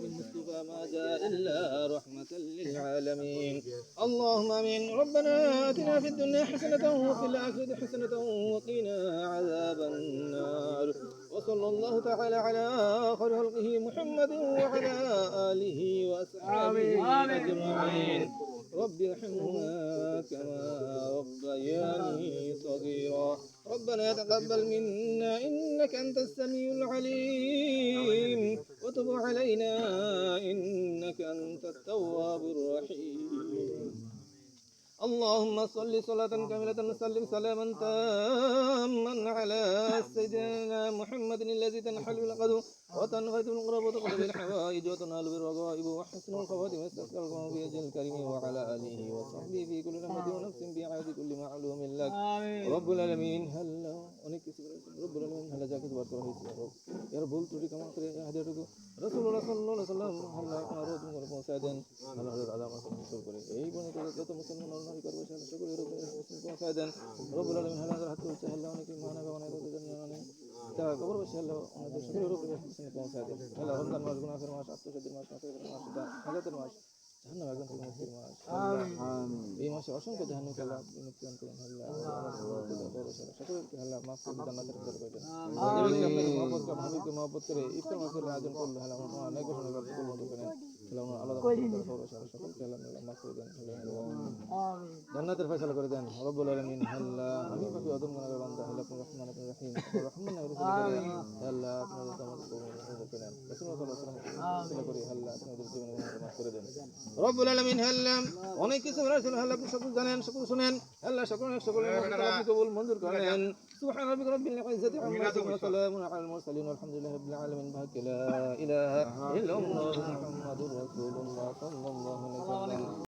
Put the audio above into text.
المصطفى ما جاء إلا رحمة للعالمين. اللهم آمين. ربنا آتنا في الدنيا حسنة وفي الآخرة حسنة وقنا عذاب النار. وصلى الله تعالى على خير خلقه محمد وعلى آله وأصحابه أجمعين. رب ارحمهما كما ربياني صغيرا. ربنا تقبل منا إنك أنت السميع العليم وتب علينا إنك أنت التواب الرحيم. اللهم صل صلاة كاملة وسلم سلاما تاما على سيدنا محمد الذي تنحل العقد وتنفذ القرب وتقضي الحوائج وتنال بالرغائب وحسن الخواتم واستسقى القوم في أجل الكريم وعلى آله وصحبه في كل لمحة ونفس بعاد كل معلوم لك. رب العالمين هل অনেক কিছু রব العالمين هل যাকে দুবার করা হয়েছে এর ভুল ত্রুটি ক্ষমা করে হাদিয়াটুকু রাসূলুল্লাহ সাল্লাল্লাহু আলাইহি ওয়াসাল্লাম আল্লাহ আপনার রোদ করে পৌঁছায় দেন। আল্লাহ হযরত আদম শুরু করে এই বনে যত মুসলমান নারী করবে সকলে পৌঁছায় দেন। রব্বুল আলামিন হাল হাত তুলছে আল্লাহ অনেকে মানবে বানায় তাদের জন্য তা কবর বসে আল্লাহ আমাদের সকলের উপরে পৌঁছায় দেন। আল্লাহ রমজান মাস গুনাহের মাস আত্মশুদ্ধির মাস মাসের মাস হাজাতের মাস জাহান্নাম একদম থেকে মুক্তির মাস। এই মাসে অসংখ্য জাহান্নাম থেকে আল্লাহ মুক্তি দান করেন। আল্লাহ সকলকে আল্লাহ মাফ করে জান্নাতের ভিতর করেন। আপনাকে হাবিবকে মহব্বত করে ইফতার মাসের আয়োজন করলো আল্লাহ অনেক ঘোষণা করতে কবুল করেন। আল্লাহ আলাদা সকলকে আল্লাহ মাফ করে দেন। জান্নাতের ফয়সালা করে দেন। রব্বুল আলামিন আল্লাহ আমি পাপী অদম গুনাহগার বান্দা আল্লাহ আপনি রহমান আপনি রহিম রহমান নামের উপরে করে আল্লাহ আপনার আমাদের কবুল করেন। রাসূলুল্লাহ সাল্লাল্লাহু আলাইহি ওয়াসাল্লাম করে আল্লাহ আপনাদের জীবনে মাফ করে দেন। রব্বুল আলামিন আল্লাহ অনেক কিছু বলেছেন আল্লাহ আপনি সকল জানেন সকল শুনেন আল্লাহ সকলের আপনি কবুল মঞ্জুর করেন। সুবহান রাব্বিকা রাব্বিল ইজ্জাতি আম্মা ইয়াসিফুন ওয়া সালামুন আলাল মুরসালিন ওয়ালহামদুলিল্লাহি রাব্বিল আলামিন। লা ইলাহা ইল্লাল্লাহু মুহাম্মাদুর রাসূলুল্লাহ সাল্লাল্লাহু আলাইহি ওয়াসাল্লাম।